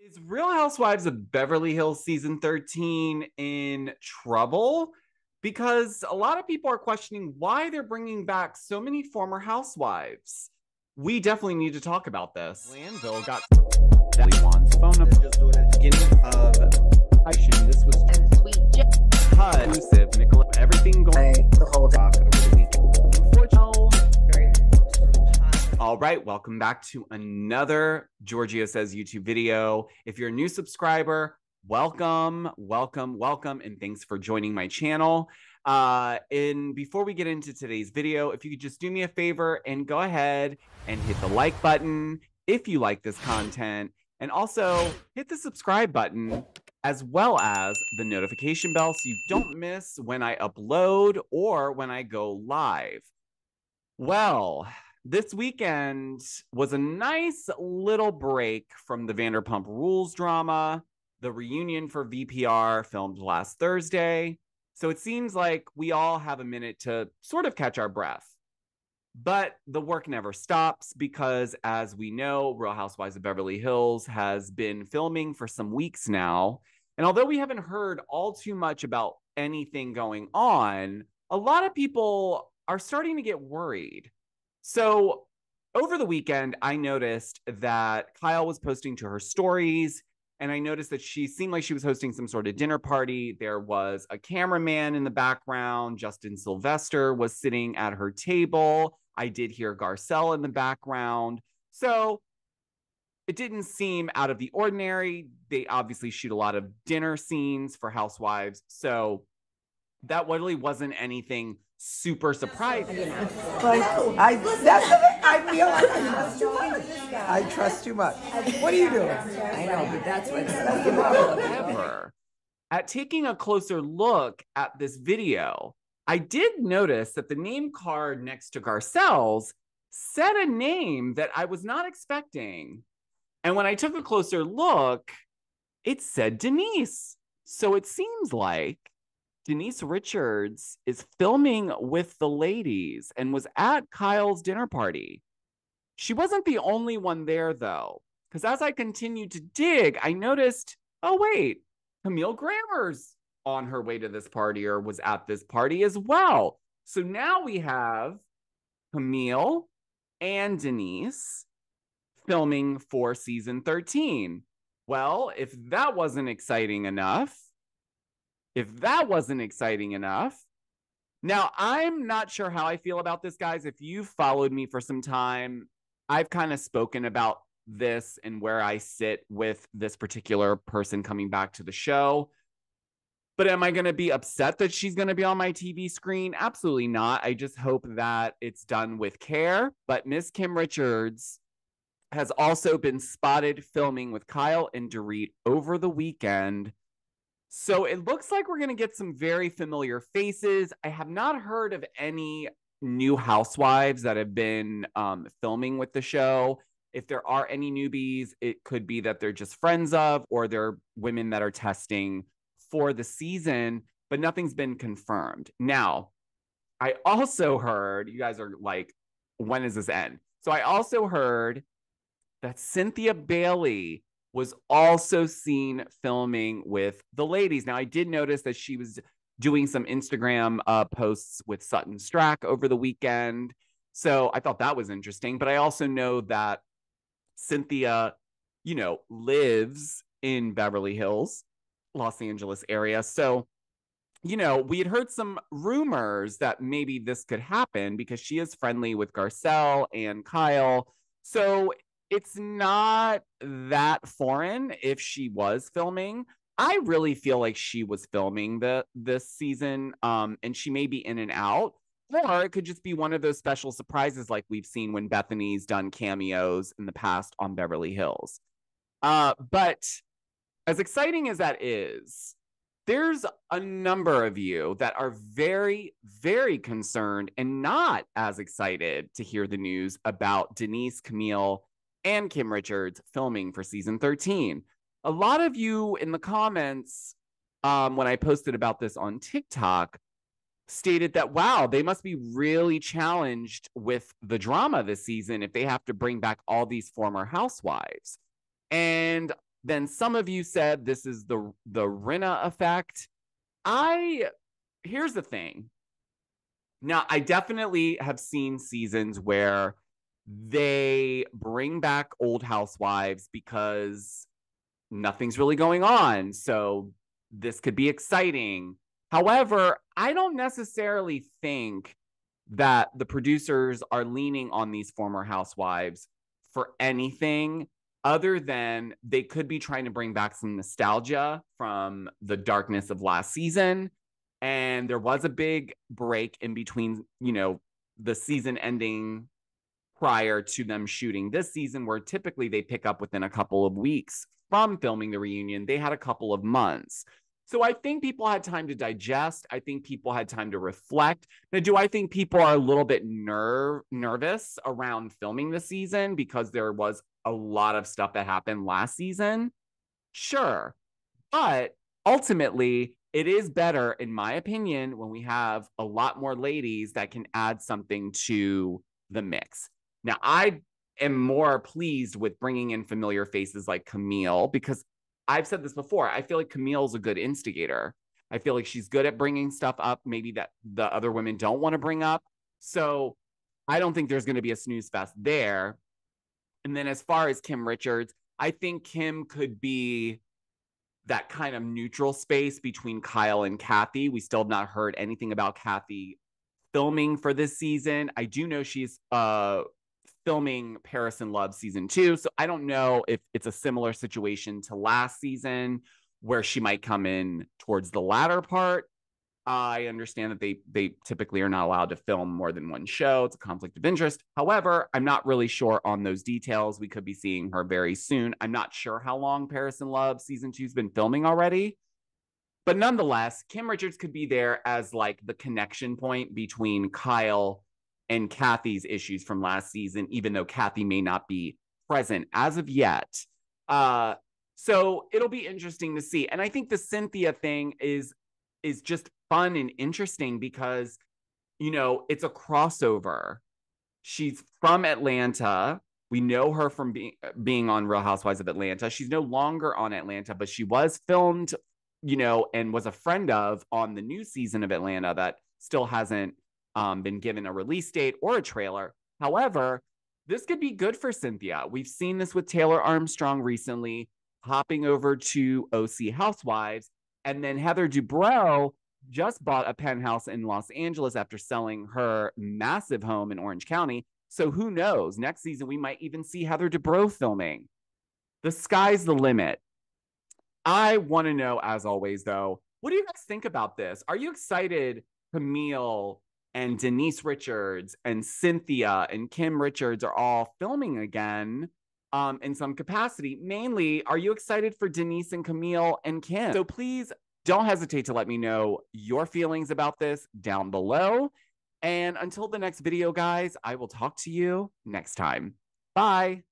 Is Real Housewives of Beverly Hills season 13 in trouble? Because a lot of people are questioning why they're bringing back so many former housewives. We definitely need to talk about this. Landville got Juan's phone number just doing at the beginning of this was and sweet exclusive Nicola, everything going the whole talk over the weekend. very sort of positive. All right, welcome back to another Georgio Says YouTube video. If you're a new subscriber, welcome, and thanks for joining my channel. And before we get into today's video, if you could just do me a favor and go ahead and hit the like button if you like this content, and also hit the subscribe button as well as the notification bell so you don't miss when I upload or when I go live. Well, this weekend was a nice little break from the Vanderpump Rules drama. The reunion for VPR filmed last Thursday. So it seems like we all have a minute to sort of catch our breath. But the work never stops because, as we know, Real Housewives of Beverly Hills has been filming for some weeks now. And although we haven't heard all too much about anything going on, a lot of people are starting to get worried. So over the weekend, I noticed that Kyle was posting to her stories, and I noticed that she seemed like she was hosting some sort of dinner party. There was a cameraman in the background. Justin Sylvester was sitting at her table. I did hear Garcelle in the background. So it didn't seem out of the ordinary. They obviously shoot a lot of dinner scenes for Housewives. So that really wasn't anything super surprising. Like, I feel like I trust too much. What are you doing? I know, but that's what However, at taking a closer look at this video, I did notice that the name card next to Garcelle's said a name that I was not expecting. And when I took a closer look, it said Denise. So it seems like Denise Richards is filming with the ladies and was at Kyle's dinner party. She wasn't the only one there, though, because as I continued to dig, I noticed, oh, wait, Camille Grammer's on her way to this party or was at this party as well. So now we have Camille and Denise filming for season 13. Well, if that wasn't exciting enough, now I'm not sure how I feel about this, guys. If you've followed me for some time, I've kind of spoken about this and where I sit with this particular person coming back to the show. But am I going to be upset that she's going to be on my TV screen? Absolutely not. I just hope that it's done with care. But Miss Kim Richards has also been spotted filming with Kyle and Dorit over the weekend. So it looks like we're going to get some very familiar faces. I have not heard of any new housewives that have been filming with the show. If there are any newbies, it could be that they're just friends of, or they're women that are testing for the season, but nothing's been confirmed. Now, I also heard, you guys are like, when does this end? So I also heard that Cynthia Bailey was also seen filming with the ladies. Now, I did notice that she was doing some Instagram posts with Sutton Strack over the weekend. So I thought that was interesting. But I also know that Cynthia, lives in Beverly Hills, Los Angeles area. So, we had heard some rumors that maybe this could happen because she is friendly with Garcelle and Kyle. So it's not that foreign if she was filming. I really feel like she was filming this season, and she may be in and out. Or it could just be one of those special surprises like we've seen when Bethany's done cameos in the past on Beverly Hills. But as exciting as that is, there's a number of you that are very, very concerned and not as excited to hear the news about Denise, Camille, and Kim Richards filming for season 13. A lot of you in the comments, when I posted about this on TikTok, stated that, wow, they must be really challenged with the drama this season if they have to bring back all these former housewives. And Then some of you said this is the Rinna effect. Here's the thing. Now, I definitely have seen seasons where they bring back old housewives because nothing's really going on. So this could be exciting. However, I don't necessarily think that the producers are leaning on these former housewives for anything other than they could be trying to bring back some nostalgia from the darkness of last season. And there was a big break in between, the season ending prior to them shooting this season, where typically they pick up within a couple of weeks from filming the reunion. They had a couple of months. So I think people had time to digest. I think people had time to reflect. Now, do I think people are a little bit nervous around filming the season because there was a lot of stuff that happened last season? Sure. But ultimately, it is better, in my opinion, when we have a lot more ladies that can add something to the mix. Now, I am more pleased with bringing in familiar faces like Camille, because I've said this before. I feel like Camille's a good instigator. I feel like she's good at bringing stuff up, maybe that the other women don't want to bring up. So I don't think there's going to be a snooze fest there. And then as far as Kim Richards, I think Kim could be that kind of neutral space between Kyle and Kathy. We still have not heard anything about Kathy filming for this season. I do know she's filming Paris in Love season 2. So I don't know if it's a similar situation to last season where she might come in towards the latter part. I understand that they typically are not allowed to film more than one show. It's a conflict of interest. However, I'm not really sure on those details. We could be seeing her very soon. I'm not sure how long Paris in Love season 2 has been filming already. But nonetheless, Kim Richards could be there as like the connection point between Kyle and Kathy's issues from last season, even though Kathy may not be present as of yet. So it'll be interesting to see. And I think the Cynthia thing is just fun and interesting because, it's a crossover. She's from Atlanta. We know her from being on Real Housewives of Atlanta. She's no longer on Atlanta, but she was filmed, and was a friend of on the new season of Atlanta that still hasn't been given a release date or a trailer. However, this could be good for Cynthia. We've seen this with Taylor Armstrong recently, hopping over to OC Housewives. And then Heather Dubrow just bought a penthouse in Los Angeles after selling her massive home in Orange County. So who knows? Next season, we might even see Heather Dubrow filming. The sky's the limit. I want to know, as always, though, what do you guys think about this? Are you excited Camille and Denise Richards and Cynthia and Kim Richards are all filming again in some capacity? Mainly, are you excited for Denise and Camille and Kim? So please don't hesitate to let me know your feelings about this down below. And until the next video, guys, I will talk to you next time. Bye.